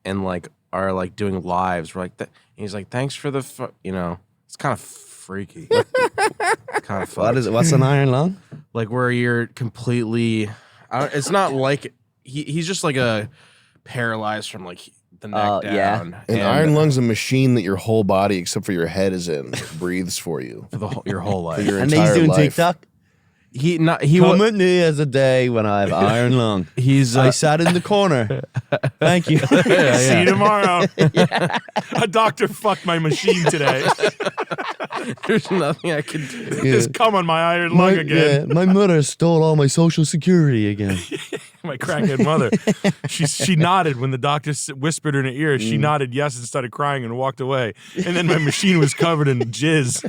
and like are like doing lives. We're like, he's like, thanks for the, it's kind of freaky, kind of fucked. What's an iron lung? Like where you're completely, it's not like he's just like a paralyzed from like the neck down. An iron lung's a machine that your whole body, except for your head, is in. It breathes for you for your whole life. For your And entire he's doing life. TikTok. He Come with me as a day when I have iron lung. I sat in the corner. Thank you. See you tomorrow. A doctor fucked my machine today. There's nothing I can do. Just come on my iron lung again. My mother stole all my social security again. My crackhead mother. She nodded when the doctor whispered in her ear. She nodded yes and started crying and walked away. And then my machine was covered in jizz.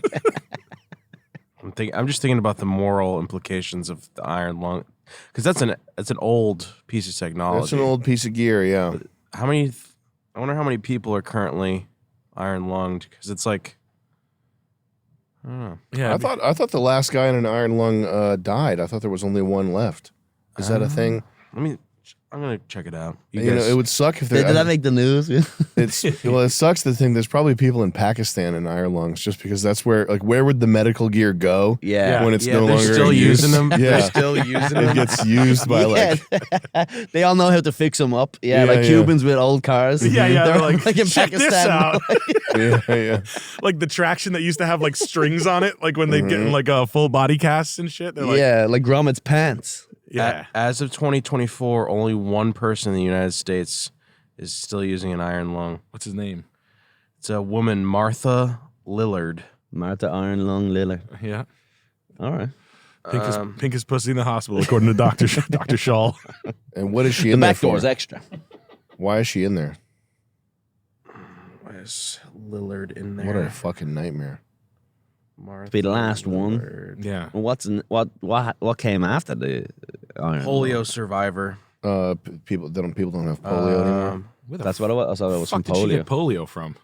I'm just thinking about the moral implications of the iron lung, because that's an old piece of technology. That's an old piece of gear, yeah. I wonder how many people are currently iron lunged, because it's like, I don't know. Yeah, I thought the last guy in an iron lung died. I thought there was only one left. Is that a thing? I'm gonna check it out. You know, it would suck if there. Did that make the news? It sucks to think there's probably people in Pakistan in iron lungs, just because that's where would the medical gear go? Yeah. When it's no they're longer still in use? using them. Yeah. They're still using them. It gets used by they all know how to fix them up. Yeah, Yeah, like Cubans with old cars. Yeah, They're like in check this Pakistan. out. yeah. Like the traction that used to have like strings on it, like when they get in like a full body casts and shit. They're like, Yeah, like Gromit's pants. yeah. As of 2024, only one person in the United States is still using an iron lung. What's his name? It's a woman, Martha Lillard. Martha Iron Lung Liller. Yeah. All right. Pinkest pussy in the hospital, according to Dr. Shaw. And what is she The in there back for? door's extra. Why is she in there? Why is Lillard in there? What a fucking nightmare. Martha Be the last one. Lillard. Yeah. What came after the iron Polio lung? survivor. People don't have polio anymore. That's what it was. I thought it was from Fuck did she get polio. polio from?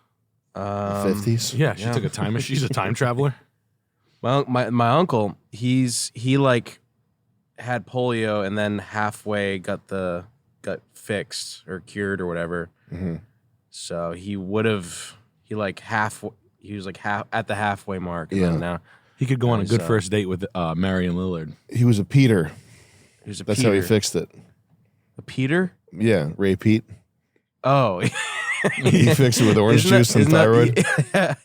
50s. Yeah, she took a time machine. She's a time traveler. Well, my uncle, he like had polio and then halfway got fixed or cured or whatever. Mm-hmm. So he was like half at the halfway mark. And Yeah. then now He could go on a Nice, good first date with Marion Lillard. He was a Peter. he's a That's Peter. how he fixed it. A Peter? Yeah, Ray Pete. Oh, He fixed it with orange juice and thyroid.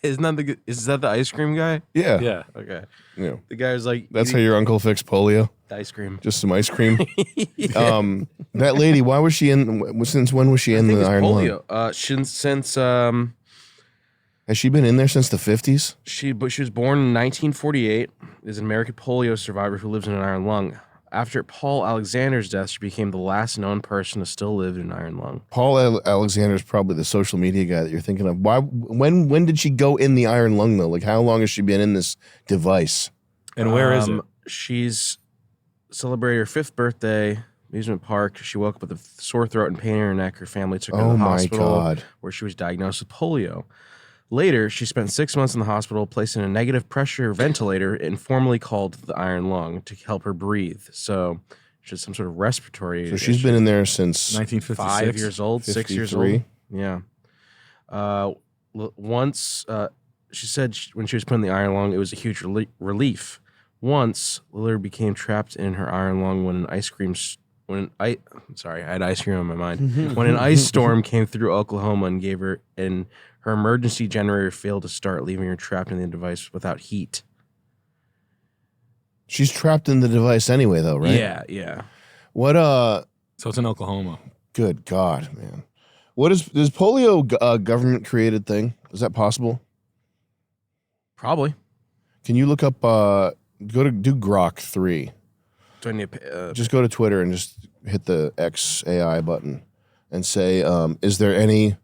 Is that the ice cream guy? Yeah. Yeah. Okay. Yeah. The guy's like, That's how your uncle fixed polio. ice cream. Just some ice cream. That lady, why was she in? Since when was she in the iron lung? Polio. Since Has she been in there since the 50s? she was born in 1948. Is an American polio survivor who lives in an iron lung. After Paul Alexander's death, she became the last known person to still live in an iron lung. Paul Alexander is probably the social media guy that you're thinking of. Why? When did she go in the iron lung though? Like how long has she been in this device? And where is it? She's celebrated her 5th birthday, amusement park. She woke up with a sore throat and pain in her neck. Her family took her to Oh the my hospital God. where she was diagnosed with polio. Later, she spent 6 months in the hospital, placed in a negative pressure ventilator, informally called the iron lung to help her breathe. So she has some sort of respiratory So she's been in there since 1956. 5 years old, 6 years 53. old. Yeah. Once, she said when she was put in the iron lung, it was a huge relief. Once, Lillard became trapped in her iron lung when I had ice cream on my mind. When an ice storm came through Oklahoma and her emergency generator failed to start, leaving her trapped in the device without heat. She's trapped in the device anyway, though, right? Yeah. What? So it's in Oklahoma. Good God, man. What is polio a government created thing? Is that possible? Probably. Can you look up? Do Grok 3. Do I need Just go to Twitter and just hit the XAI button and say, are there any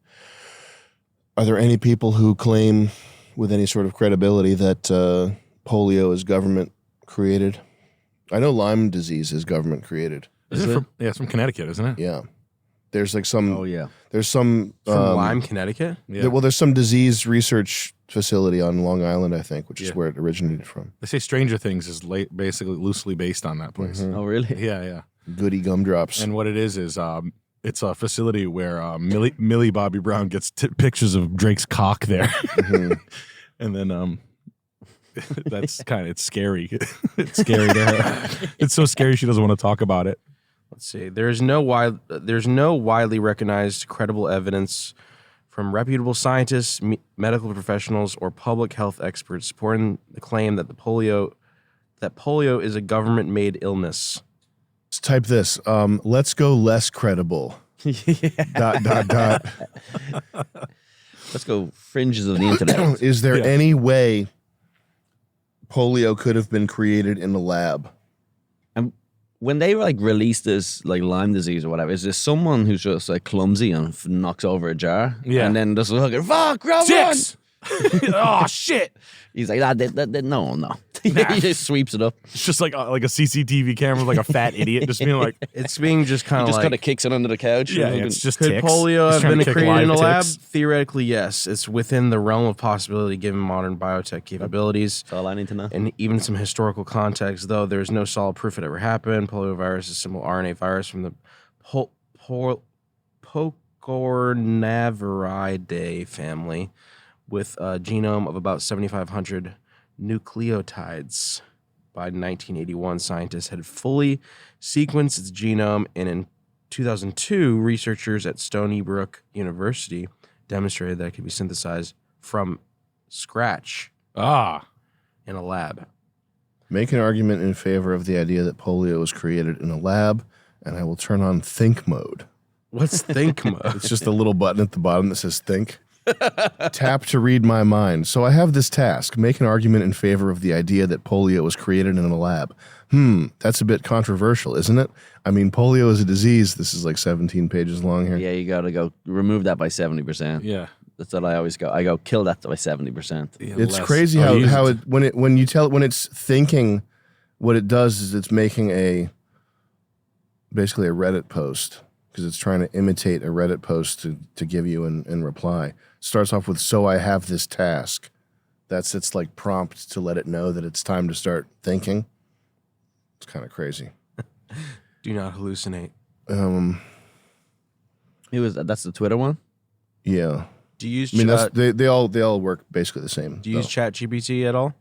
people who claim with any sort of credibility that polio is government created? I know Lyme disease is government created. It's from Connecticut, isn't it? Yeah. There's like some. Oh yeah. There's some. from Lyme, Connecticut? Yeah. There's some disease research facility on Long Island, I think, which is where it originated from. They say Stranger Things is basically loosely based on that place. Mhm. Oh really? Yeah. Goody gumdrops. And what it is It's a facility where Millie Bobby Brown gets pictures of Drake's cock there. And then that's it's scary. It's scary to her. It's so scary she doesn't want to talk about it. Let's see. There's no widely recognized credible evidence from reputable scientists, medical professionals, or public health experts supporting the claim that polio is a government-made illness. Let's type this. Let's go less credible. Dot, dot, dot. Let's go fringes of the internet. Is there any way polio could have been created in a lab? And when they release this Lyme disease or whatever, is there someone who's just clumsy and knocks over a jar? Yeah. And then just fucking fuck, run! Six. Oh shit! He's like, no. He just sweeps it up. It's just like a CCTV camera, like a fat idiot, just being like, It's being just kind He of just like, kind of kicks it under the couch. yeah, it's just could ticks. polio He's have trying been to kick created in a live lab? ticks. Theoretically, yes. It's within the realm of possibility given modern biotech capabilities. That's all I need to know. And even some historical context, though there's no solid proof it ever happened. Poliovirus is a simple RNA virus from the Pocornaviridae family with a genome of about 7,500 nucleotides. By 1981, scientists had fully sequenced its genome, and in 2002, researchers at Stony Brook University demonstrated that it could be synthesized from scratch in a lab. Make an argument in favor of the idea that polio was created in a lab, and I will turn on think mode. What's think mode? It's just a little button at the bottom that says think. Tap to read my mind. So I have this task. Make an argument in favor of the idea that polio was created in a lab. That's a bit controversial, isn't it? I mean, polio is a disease. This is like 17 pages long here. Yeah, you got to go remove that by 70%. Yeah. That's what I always go. I go kill that by 70%. It's crazy how when it's thinking, what it does is it's making basically a Reddit post, because it's trying to imitate a Reddit post to give you in reply. Starts off with, so I have this task. That's its prompt to let it know that it's time to start thinking. It's kind of crazy. Do not hallucinate. That's the Twitter one? Yeah. Do you use I mean, they all work basically the same. do you use ChatGPT at all?